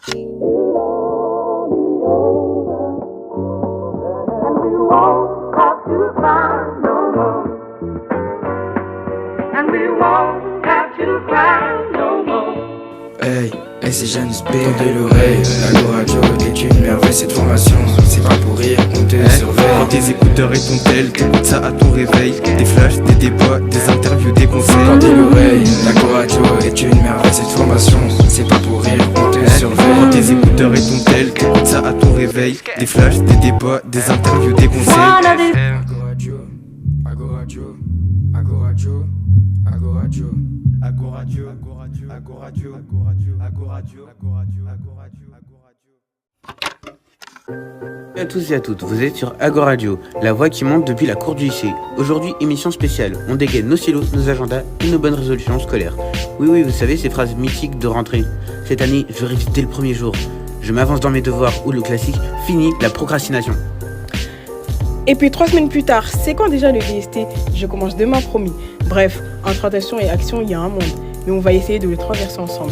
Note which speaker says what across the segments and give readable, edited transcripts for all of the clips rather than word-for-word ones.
Speaker 1: Hey, c'est Janice B, de l'oreille. Ago Radio est une merveille, cette formation. C'est pas pour rire, on te surveille.
Speaker 2: Prends tes écouteurs et ton tel, t'écoutes ça à ton réveil. Des flashs, des débats, des interviews, des conseils.
Speaker 1: Tendez l'oreille, Ago Radio est une merveille, cette formation. C'est pas pour rire, on te surveille.
Speaker 2: Prends tes écouteurs et ton tel, t'écoutes ça à ton réveil. Des flashs, des débats, des interviews, des conseils.
Speaker 1: Ago Radio, Ago Radio, Ago Radio, Ago Radio.
Speaker 2: Ago Radio, Ago Radio, Ago Radio, Ago Radio, Ago Radio, Ago Radio, Ago Radio, Ago Radio.
Speaker 3: Bonjour à tous et à toutes, vous êtes sur Ago Radio, la voix qui monte depuis la cour du lycée. Aujourd'hui, émission spéciale, on dégaine nos stylos, nos agendas et nos bonnes résolutions scolaires. Oui, vous savez, ces phrases mythiques de rentrée. Cette année, je révise dès le premier jour. Je m'avance dans mes devoirs ou le classique, fini la procrastination.
Speaker 4: Et puis 3 semaines plus tard, c'est quand déjà le DST? Je commence demain, promis. Bref, entre attention et action, il y a un monde. Mais on va essayer de les traverser ensemble.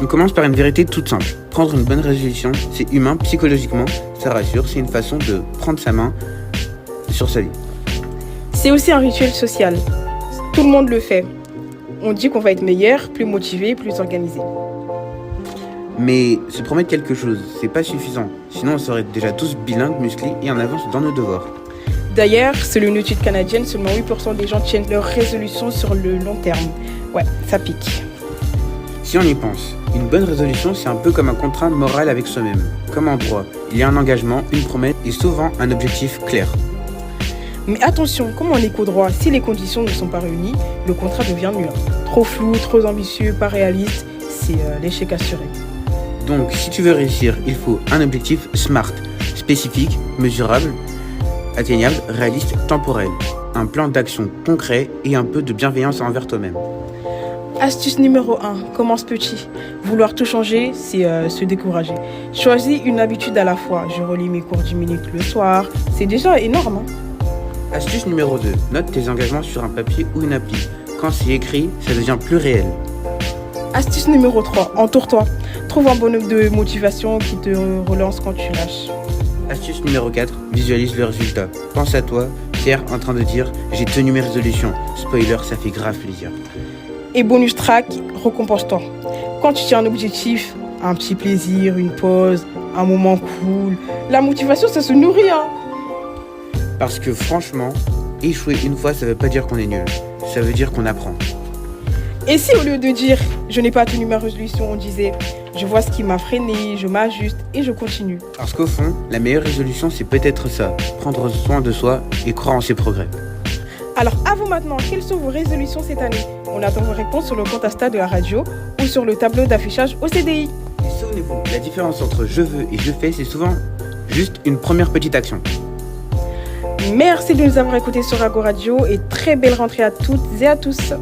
Speaker 3: On commence par une vérité toute simple. Prendre une bonne résolution, c'est humain, psychologiquement, ça rassure, c'est une façon de prendre sa main sur sa vie.
Speaker 4: C'est aussi un rituel social. Tout le monde le fait. On dit qu'on va être meilleur, plus motivé, plus organisé.
Speaker 3: Mais se promettre quelque chose, c'est pas suffisant. Sinon, on serait déjà tous bilingues, musclés et en avance dans nos devoirs.
Speaker 4: D'ailleurs, selon une étude canadienne, seulement 8% des gens tiennent leurs résolutions sur le long terme. Ouais, ça pique.
Speaker 3: Si on y pense, une bonne résolution, c'est un peu comme un contrat moral avec soi-même. Comme en droit, il y a un engagement, une promesse et souvent un objectif clair.
Speaker 4: Mais attention, comme en éco-droit, si les conditions ne sont pas réunies, le contrat devient nul. Trop flou, trop ambitieux, pas réaliste, c'est l'échec assuré.
Speaker 3: Donc, si tu veux réussir, il faut un objectif SMART, spécifique, mesurable, atteignable, réaliste, temporel. Un plan d'action concret et un peu de bienveillance envers toi-même.
Speaker 4: Astuce numéro 1, commence petit. Vouloir tout changer, c'est se décourager. Choisis une habitude à la fois. Je relis mes cours 10 minutes le soir. C'est déjà énorme.
Speaker 3: Astuce numéro 2, note tes engagements sur un papier ou une appli. Quand c'est écrit, ça devient plus réel.
Speaker 4: Astuce numéro 3, entoure-toi. Trouve un bonhomme de motivation qui te relance quand tu lâches.
Speaker 3: Astuce numéro 4, visualise le résultat. Pense à toi, fier en train de dire « j'ai tenu mes résolutions ». Spoiler, ça fait grave plaisir.
Speaker 4: Et bonus track, récompense-toi. Quand tu tiens un objectif, un petit plaisir, une pause, un moment cool, la motivation, ça se nourrit.
Speaker 3: Parce que franchement, échouer une fois, ça veut pas dire qu'on est nul. Ça veut dire qu'on apprend.
Speaker 4: Et si au lieu de dire « je n'ai pas tenu ma résolution », on disait « je vois ce qui m'a freiné, je m'ajuste et je continue ».
Speaker 3: Parce qu'au fond, la meilleure résolution, c'est peut-être ça. Prendre soin de soi et croire en ses progrès.
Speaker 4: Alors à vous maintenant, quelles sont vos résolutions cette année? On attend vos réponses sur le compte Insta de la radio ou sur le tableau d'affichage au CDI.
Speaker 3: Et souvenez-vous, la différence entre je veux et je fais, c'est souvent juste une première petite action.
Speaker 4: Merci de nous avoir écoutés sur Ago Radio et très belle rentrée à toutes et à tous.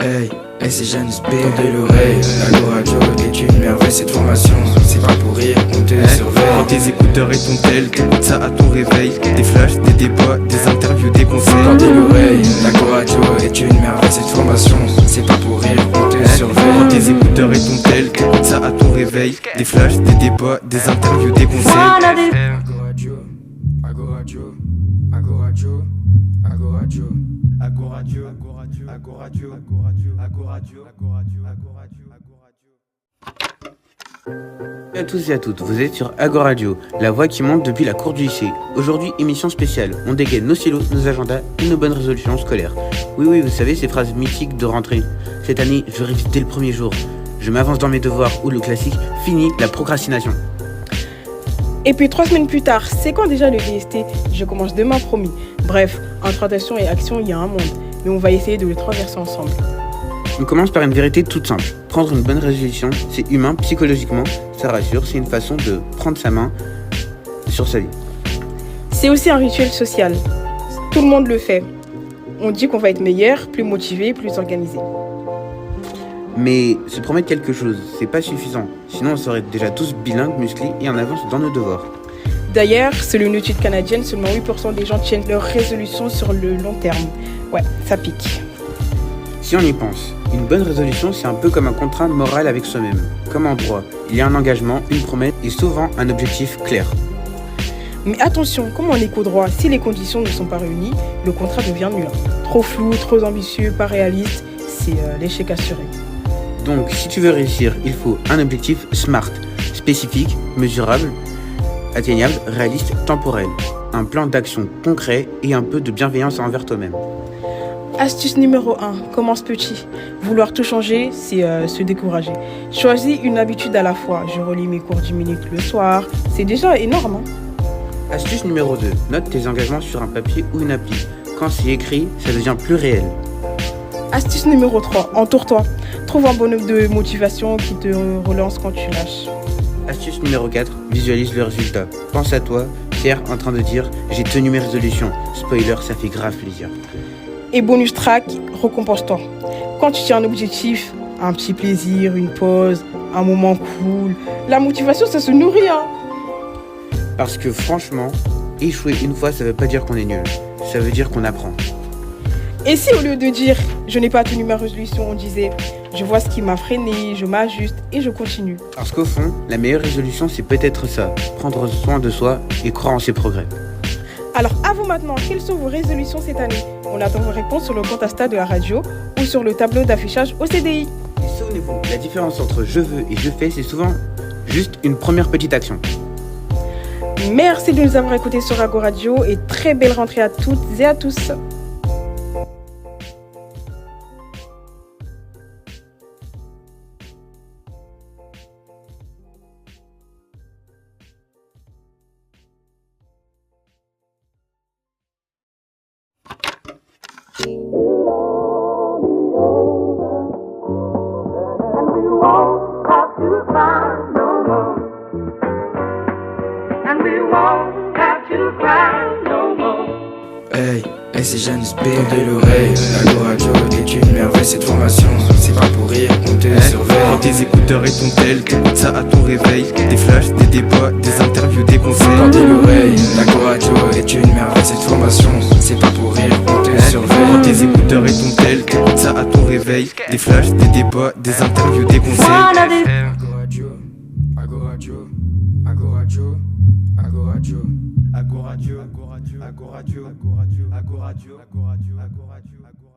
Speaker 1: Hey, c'est Janice B, de l'oreille. Ago Radio est une merveille, cette formation. C'est pas pour rire, on te surveille.
Speaker 2: Prends tes écouteurs et ton tel, t'écoutes ça à ton réveil. Des flashs, des débats, des interviews, des conseils.
Speaker 1: Tendez l'oreille, Ago Radio est une merveille, cette formation. C'est pas pour rire, on te surveille.
Speaker 2: Prends tes écouteurs et ton tel, t'écoutes ça à ton réveil. Des flashs, des débats, des interviews, des conseils.
Speaker 1: Ago Radio, Ago Radio, Ago Radio, Ago Radio.
Speaker 2: Ago Radio, Ago Radio, Ago Radio, Ago Radio, Ago Radio, Ago Radio, Ago Radio, Ago Radio.
Speaker 3: Bonjour à tous et à toutes, vous êtes sur Ago Radio, la voix qui monte depuis la cour du lycée. Aujourd'hui, émission spéciale, on dégaine nos stylos, nos agendas et nos bonnes résolutions scolaires. Oui, vous savez, ces phrases mythiques de rentrée. Cette année, je révise dès le premier jour. Je m'avance dans mes devoirs ou le classique, fini la procrastination.
Speaker 4: Et puis 3 semaines plus tard, c'est quand déjà le DST? Je commence demain, promis. Bref, entre attention et action, il y a un monde. Mais on va essayer de les traverser ensemble.
Speaker 3: On commence par une vérité toute simple. Prendre une bonne résolution, c'est humain psychologiquement, ça rassure, c'est une façon de prendre sa main sur sa vie.
Speaker 4: C'est aussi un rituel social. Tout le monde le fait. On dit qu'on va être meilleur, plus motivé, plus organisé.
Speaker 3: Mais se promettre quelque chose, c'est pas suffisant. Sinon on serait déjà tous bilingues, musclés et en avance dans nos devoirs.
Speaker 4: D'ailleurs, selon une étude canadienne, seulement 8% des gens tiennent leurs résolutions sur le long terme. Ouais, ça pique.
Speaker 3: Si on y pense, une bonne résolution c'est un peu comme un contrat moral avec soi-même. Comme en droit, il y a un engagement, une promesse et souvent un objectif clair.
Speaker 4: Mais attention, comme en éco-droit, si les conditions ne sont pas réunies, le contrat devient nul. Trop flou, trop ambitieux, pas réaliste, c'est l'échec assuré.
Speaker 3: Donc si tu veux réussir, il faut un objectif SMART, spécifique, mesurable, atteignable, réaliste, temporel. Un plan d'action concret et un peu de bienveillance envers toi-même.
Speaker 4: Astuce numéro 1, commence petit. Vouloir tout changer, c'est se décourager. Choisis une habitude à la fois. Je relis mes cours 10 minutes le soir, c'est déjà énorme.
Speaker 3: Astuce numéro 2, note tes engagements sur un papier ou une appli. Quand c'est écrit, ça devient plus réel.
Speaker 4: Astuce numéro 3, entoure-toi. Trouve un bonhomme de motivation qui te relance quand tu lâches.
Speaker 3: Astuce numéro 4, visualise le résultat. Pense à toi, fier en train de dire « j'ai tenu mes résolutions ». Spoiler, ça fait grave plaisir.
Speaker 4: Et bonus track, récompense-toi. Quand tu tiens un objectif, un petit plaisir, une pause, un moment cool, la motivation ça se nourrit.
Speaker 3: Parce que franchement, échouer une fois ça veut pas dire qu'on est nul. Ça veut dire qu'on apprend.
Speaker 4: Et si au lieu de dire « je n'ai pas tenu ma résolution », on disait « je vois ce qui m'a freiné, je m'ajuste et je continue ».
Speaker 3: Parce qu'au fond, la meilleure résolution c'est peut-être ça, prendre soin de soi et croire en ses progrès.
Speaker 4: Alors à vous maintenant, quelles sont vos résolutions cette année? On attend vos réponses sur le compte Insta de la radio ou sur le tableau d'affichage au CDI.
Speaker 3: Et souvenez-vous, la différence entre je veux et je fais c'est souvent juste une première petite action.
Speaker 4: Merci de nous avoir écoutés sur Ago Radio et très belle rentrée à toutes et à tous.
Speaker 1: Hey, c'est Janus B, tendez l'oreille. Ago Radio est une merveille, cette formation. C'est pas pour rire, on te surveille.
Speaker 2: Prends tes écouteurs et ton tel, t'écoutes ça à ton réveil. Des flashs, des débats, des interviews, des conseils.
Speaker 1: Tendez l'oreille, Ago Radio est une merveille, cette formation. C'est pas pour rire, on te surveille.
Speaker 2: Prends tes écouteurs et ton tel, t'écoutes ça à ton réveil. Des flashs, des débats, des interviews, des conseils.
Speaker 1: Ago Radio, Ago Radio, Ago Radio, Ago Radio.
Speaker 2: Ago Radio, Ago Radio, Ago Radio, Ago Radio, Ago Radio, Ago Radio, Ago Radio, Ago Radio.